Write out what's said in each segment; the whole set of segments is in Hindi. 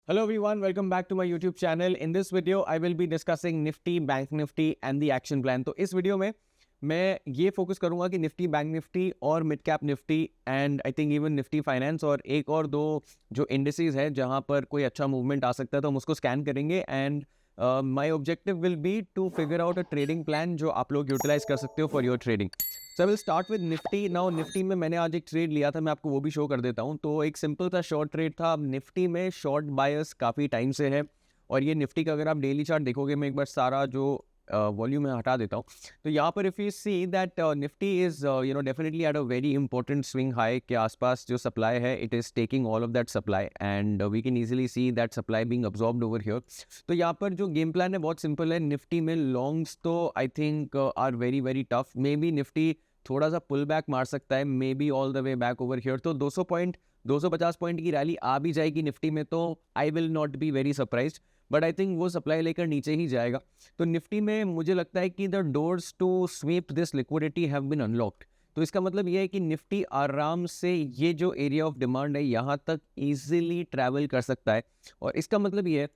Hello everyone, welcome back to my YouTube channel. In this video, I will be discussing Nifty, Bank Nifty and the action plan. तो इस वीडियो में मैं ये फोकस करूंगा कि निफ्टी, बैंक निफ्टी और mid cap Nifty and I think even Nifty finance और एक और दो जो इंडिसेस है जहां पर कोई अच्छा मूवमेंट आ सकता है तो हम उसको स्कैन करेंगे and my objective will be to figure out a trading plan जो आप लोग यूटिलाइज कर सकते हो for your trading. So I will start with Nifty. Now Nifty में मैंने आज एक ट्रेड लिया था, मैं आपको वो भी शो कर देता हूँ. तो एक सिंपल सा शॉर्ट ट्रेड था. अब निफ्टी में शॉर्ट बायर्स काफ़ी टाइम से है और ये निफ्टी का अगर आप डेली चार्ट देखोगे, मैं एक बार सारा जो वॉल्यूम में हटा देता हूँ. तो यहाँ पर if you see that Nifty is definitely at a very important swing high के आसपास जो सप्लाई है, it is taking all of that supply and we can easily see that supply being absorbed over here. तो यहाँ पर जो गेम प्लान है बहुत सिंपल है. निफ्टी में लॉन्ग्स तो I think are very very tough. Maybe Nifty थोड़ा सा पुल बैक मार सकता है, maybe all the way back over here. तो 250 पॉइंट की रैली आ भी जाएगी निफ्टी में तो I will not be very surprised, but I think वो सप्लाई लेकर नीचे ही जाएगा. तो निफ्टी में मुझे लगता है कि the doors to sweep this liquidity have been unlocked. तो इसका मतलब ये है कि निफ्टी आराम से ये जो एरिया ऑफ डिमांड है यहाँ तक इजीली ट्रैवल कर सकता है. और इसका मतलब ये है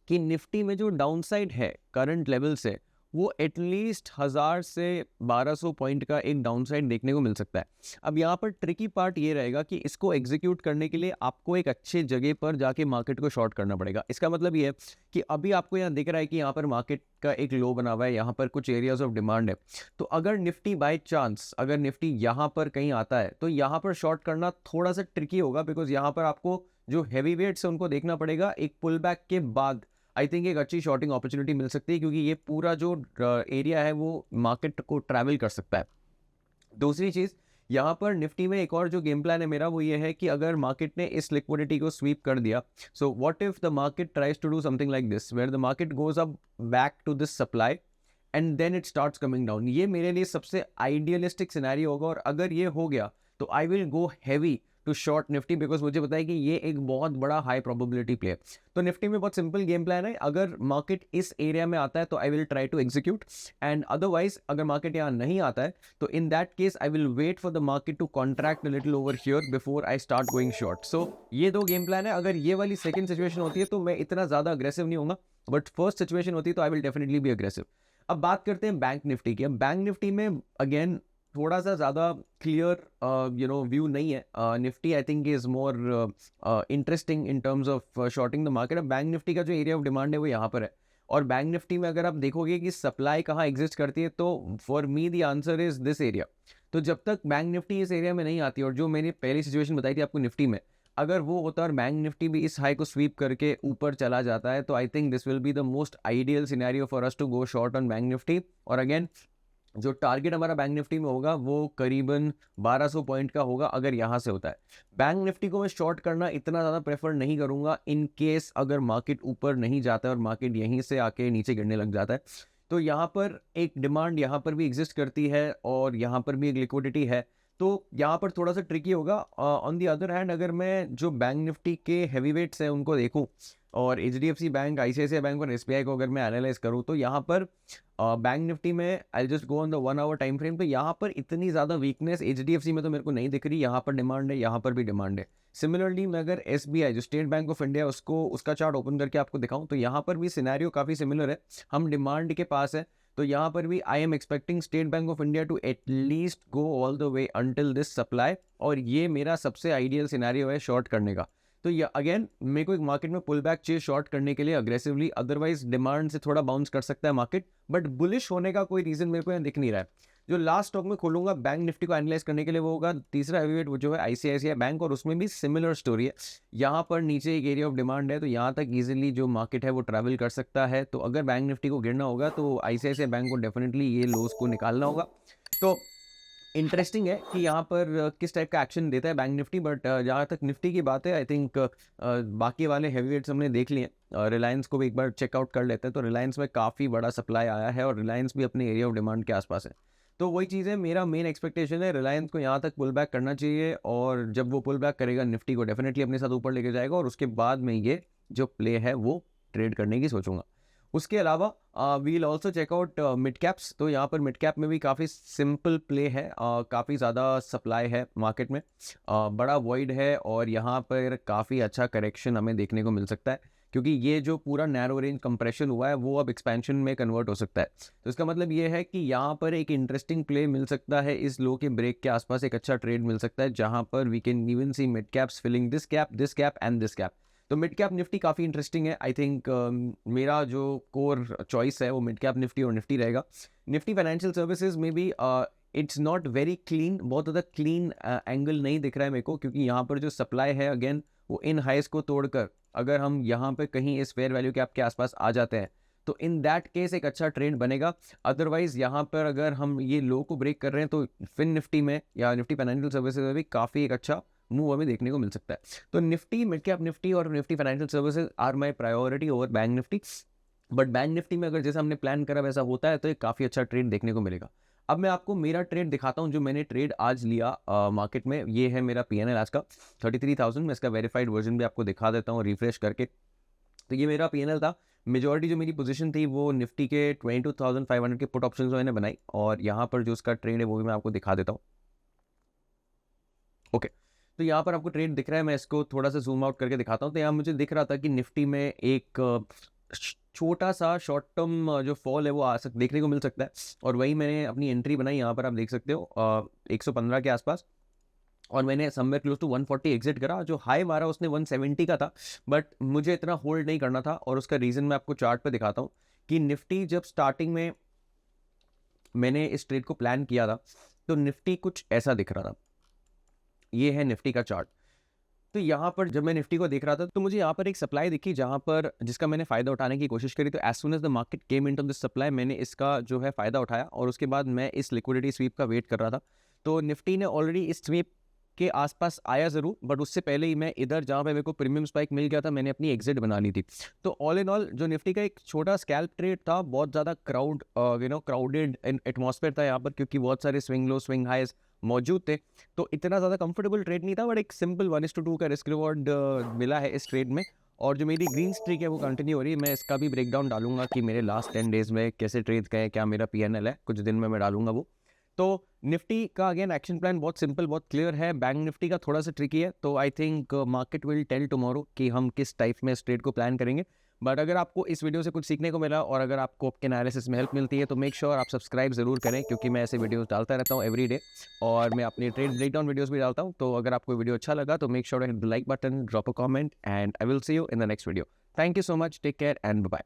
कि निफ्टी में जो डाउनसाइड है करंट लेवल से वो एटलीस्ट 1000 से 1200 पॉइंट का एक डाउनसाइड देखने को मिल सकता है. अब यहाँ पर ट्रिकी पार्ट ये रहेगा कि इसको एग्जीक्यूट करने के लिए आपको एक अच्छे जगह पर जाके मार्केट को शॉर्ट करना पड़ेगा. इसका मतलब ये है कि अभी आपको यहाँ दिख रहा है कि यहाँ पर मार्केट का एक लो बना हुआ है, यहाँ पर कुछ एरियाज ऑफ डिमांड है. तो अगर निफ्टी बाय चांस अगर निफ्टी यहाँ पर कहीं आता है तो यहाँ पर शॉर्ट करना थोड़ा सा ट्रिकी होगा, बिकॉज यहाँ पर आपको जो हैवी वेट्स है उनको देखना पड़ेगा. एक पुल बैक के बाद आई थिंक एक अच्छी शॉर्टिंग अपॉर्चुनिटी मिल सकती है, क्योंकि ये पूरा जो एरिया है वो मार्केट को ट्रैवल कर सकता है. दूसरी चीज़, यहाँ पर निफ्टी में एक और जो गेम प्लान है मेरा वो ये है कि अगर मार्केट ने इस लिक्विडिटी को स्वीप कर दिया, so what if the market tries to do something like this where the market goes up back to this supply and then it starts coming down. ये मेरे लिए सबसे आइडियलिस्टिक सिनेरियो होगा और अगर ये हो गया तो I will go heavy to short Nifty, because मुझे पता है कि ये एक बहुत बड़ा हाई प्रोबेबिलिटी प्ले है. तो निफ्टी में बहुत सिंपल गेम प्लान है. अगर मार्केट इस एरिया में आता है तो I will try to execute and otherwise अगर मार्केट यहाँ नहीं आता है तो in that case I will wait for the market to contract a little over here before I start going short. So ये दो गेम प्लान है. अगर ये वाली सेकंड सिचुएशन होती है तो मैं इतना ज़्यादा अग्रेसिव नहीं होगा, बट फर्स्ट सिचुएशन होती है तो I will definitely be aggressive. अब बात करते हैं बैंक निफ्टी की. अब बैंक निफ्टी में अगेन थोड़ा सा ज़्यादा क्लियर व्यू नहीं है. Nifty I think is more interesting in terms of shorting the market. अब बैंक निफ्टी का जो एरिया ऑफ डिमांड है वो यहाँ पर है और बैंक निफ्टी में अगर आप देखोगे कि सप्लाई कहाँ एग्जिस्ट करती है तो for me the answer is this area. तो जब तक बैंक निफ्टी इस एरिया में नहीं आती और जो मैंने पहली सिचुएशन बताई थी आपको निफ्टी में, अगर वो होता और बैंक निफ्टी भी इस हाई को स्वीप करके ऊपर चला जाता है तो I think this will be the most ideal scenario for us to go short on bank Nifty. और अगेन जो टारगेट हमारा बैंक निफ्टी में होगा वो करीबन 1200 पॉइंट का होगा अगर यहाँ से होता है. बैंक निफ्टी को मैं शॉर्ट करना इतना ज़्यादा प्रेफर नहीं करूँगा इन केस अगर मार्केट ऊपर नहीं जाता है और मार्केट यहीं से आके नीचे गिरने लग जाता है. तो यहाँ पर एक डिमांड यहाँ पर भी एग्जिस्ट करती है और यहाँ पर भी एक लिक्विडिटी है, तो यहाँ पर थोड़ा सा ट्रिकी होगा. ऑन दी अदर हैंड अगर मैं जो बैंक निफ्टी के हैवी वेट्स हैं उनको देखूँ और एचडीएफसी बैंक, आईसीआईसीआई बैंक और एसबीआई को अगर मैं एनालाइज करूँ तो यहाँ पर बैंक निफ्टी में I just go on the 1 hour time frame. तो यहाँ पर इतनी ज़्यादा वीकनेस एचडीएफसी में तो मेरे को नहीं दिख रही. यहाँ पर डिमांड है, यहाँ पर भी डिमांड है. सिमिलरली मैं अगर एसबीआई जो स्टेट बैंक ऑफ इंडिया उसको उसका चार्ट ओपन करके आपको दिखाऊं तो यहाँ पर भी सिनेरियो काफ़ी सिमिलर है. हम डिमांड के पास है तो यहाँ पर भी I am expecting State Bank of India to at least go all the way until this supply और ये मेरा सबसे आइडियल सिनेरियो है शॉर्ट करने का. तो ये अगेन मेरे को एक मार्केट में पुल बैक चाहिए शॉर्ट करने के लिए अग्रेसिवली, अदरवाइज डिमांड से थोड़ा बाउंस कर सकता है मार्केट, बट बुलिश होने का कोई रीजन मेरे को यहाँ दिख नहीं रहा है. जो लास्ट स्टॉक में खोलूंगा बैंक निफ्टी को एनालाइज करने के लिए वो होगा तीसरा हैवीवेट वो जो है आईसीआईसीआई बैंक, और उसमें भी सिमिलर स्टोरी है. यहाँ पर नीचे एक एरिया ऑफ डिमांड है तो यहाँ तक इजीली जो मार्केट है वो ट्रैवल कर सकता है. तो अगर बैंक निफ्टी को गिरना होगा तो आईसीआईसीआई बैंक को डेफिनेटली ये लोस को निकालना होगा. तो इंटरेस्टिंग है कि यहाँ पर किस टाइप का एक्शन देता है बैंक निफ्टी. बट जहाँ तक निफ्टी की बात है आई थिंक बाकी वाले हैवी वेट्स हमने देख लिए. रिलायंस को भी एक बार चेकआउट कर लेते हैं. तो रिलायंस में काफ़ी बड़ा सप्लाई आया है और रिलायंस भी अपने एरिया ऑफ डिमांड के आसपास है. तो वही चीज़ है, मेरा मेन एक्सपेक्टेशन है रिलायंस को यहाँ तक पुल बैक करना चाहिए और जब वो पुल बैक करेगा निफ्टी को डेफिनेटली अपने साथ ऊपर लेके जाएगा और उसके बाद में ये जो प्ले है वो ट्रेड करने की सोचूंगा. उसके अलावा we'll also check out mid caps. तो यहाँ पर मिड कैप में भी काफ़ी सिंपल प्ले है, काफ़ी ज़्यादा सप्लाई है मार्केट में, बड़ा वॉइड है और यहाँ पर काफ़ी अच्छा करेक्शन हमें देखने को मिल सकता है, क्योंकि ये जो पूरा नैरो रेंज कंप्रेशन हुआ है वो अब एक्सपेंशन में कन्वर्ट हो सकता है। तो इसका मतलब ये है कि यहाँ पर एक इंटरेस्टिंग प्ले मिल सकता है, इस लो के ब्रेक के आसपास एक अच्छा ट्रेड मिल सकता है, जहाँ पर we can even see mid caps filling this cap and this cap. तो मिड कैप निफ्टी काफ़ी इंटरेस्टिंग है। आई थिंक मेरा जो कोर चॉइस है वो मिड कैप निफ्टी और निफ्टी रहेगा। निफ्टी फाइनेंशियल सर्विसेज में भी इट्स नॉट वेरी क्लीन, बहुत ज़्यादा क्लीन एंगल नहीं दिख रहा है मेरे को, क्योंकि यहाँ पर जो सप्लाई है अगेन वो इन हाइस को तोड़कर अगर हम यहाँ पे कहीं इस फेयर वैल्यू कैप के आसपास आ जाते हैं तो इन दैट केस एक अच्छा ट्रेंड बनेगा। अदरवाइज यहाँ पर अगर हम ये लो को ब्रेक कर रहे हैं तो फिन निफ्टी में या निफ्टी फाइनेंशियल सर्विसेज में भी काफ़ी एक अच्छा मूव हमें देखने को मिल सकता है। तो निफ्टी, मिड कैप निफ्टी और Nifty financial services are my priority over bank Nifty. But bank Nifty में अगर जैसा हमने प्लान करा वैसा होता है तो एक काफ़ी अच्छा ट्रेड देखने को मिलेगा। अब मैं आपको मेरा ट्रेड दिखाता हूं, जो मैंने ट्रेड आज लिया मार्केट में। ये है मेरा पीएनएल आज का 33,000। मैं इसका वेरीफाइड वर्जन भी आपको दिखा देता हूं रिफ्रेश करके। तो ये मेरा पीएनएल था। मेजॉरिटी जो मेरी पोजीशन थी वो निफ्टी के 22,500 के पुट ऑप्शंस मैंने बनाई, और यहाँ पर जो उसका ट्रेड है वो भी मैं आपको दिखा देता हूँ। ओके, तो यहाँ पर आपको ट्रेड दिख रहा है, मैं इसको थोड़ा सा जूम आउट करके दिखाता हूँ। तो यहाँ मुझे दिख रहा था कि निफ्टी में एक छोटा सा शॉर्ट टर्म जो फॉल है वो देखने को मिल सकता है, और वही मैंने अपनी एंट्री बनाई। यहाँ पर आप देख सकते हो 115 के आसपास, और मैंने समवेयर क्लोज टू 140 एग्जिट करा। जो हाई मारा उसने 170 का था, बट मुझे इतना होल्ड नहीं करना था, और उसका रीज़न मैं आपको चार्ट पे दिखाता हूँ कि निफ्टी जब स्टार्टिंग में मैंने इस ट्रेड को प्लान किया था तो निफ्टी कुछ ऐसा दिख रहा था। ये है निफ्टी का चार्ट। तो यहाँ पर जब मैं निफ्टी को देख रहा था तो मुझे यहाँ पर एक सप्लाई दिखी, जहाँ पर जिसका मैंने फ़ायदा उठाने की कोशिश करी। तो as soon as the market came into this supply, मैंने इसका जो है फ़ायदा उठाया, और उसके बाद मैं इस लिक्विडिटी स्वीप का वेट कर रहा था। तो निफ्टी ने ऑलरेडी इस स्वीप के आसपास आया ज़रूर, बट उससे पहले ही मैं इधर जहाँ पे मेरे को प्रीमियम स्पाइक मिल गया था, मैंने अपनी एग्जिट बना ली थी। तो ऑल इन ऑल जो निफ्टी का एक छोटा स्कैल्प ट्रेड था, बहुत ज़्यादा क्राउडेड एटमॉस्फेयर था यहाँ पर, क्योंकि बहुत सारे स्विंग लो स्विंग हाइज मौजूद थे। तो इतना ज़्यादा कंफर्टेबल ट्रेड नहीं था, बट एक सिंपल 1:2 का रिस्क रिवॉर्ड मिला है इस ट्रेड में। और जो मेरी ग्रीन स्ट्रीक है वो कंटिन्यू हो रही है। मैं इसका भी ब्रेकडाउन डालूंगा कि मेरे लास्ट 10 डेज में कैसे ट्रेड गए, क्या मेरा पीएनएल है, कुछ दिन में मैं डालूंगा वो। तो निफ्टी का अगेन एक्शन प्लान बहुत सिंपल, बहुत क्लियर है। बैंक निफ्टी का थोड़ा सा ट्रिकी है, तो I think market will tell tomorrow कि हम किस टाइप में इस ट्रेड को प्लान करेंगे। बट अगर आपको इस वीडियो से कुछ सीखने को मिला और अगर आपको आपके एनालिसिस में हेल्प मिलती है तो मेक श्योर आप सब्सक्राइब जरूर करें, क्योंकि मैं ऐसे वीडियोस डालता रहता हूँ एवरी डे, और मैं अपनी ट्रेड ब्रेकडाउन वीडियोस भी डालता हूँ। तो अगर आपको वीडियो अच्छा लगा तो make sure to hit the like button, drop a comment, and I will see you in the next video. Thank you so much, take care and bye.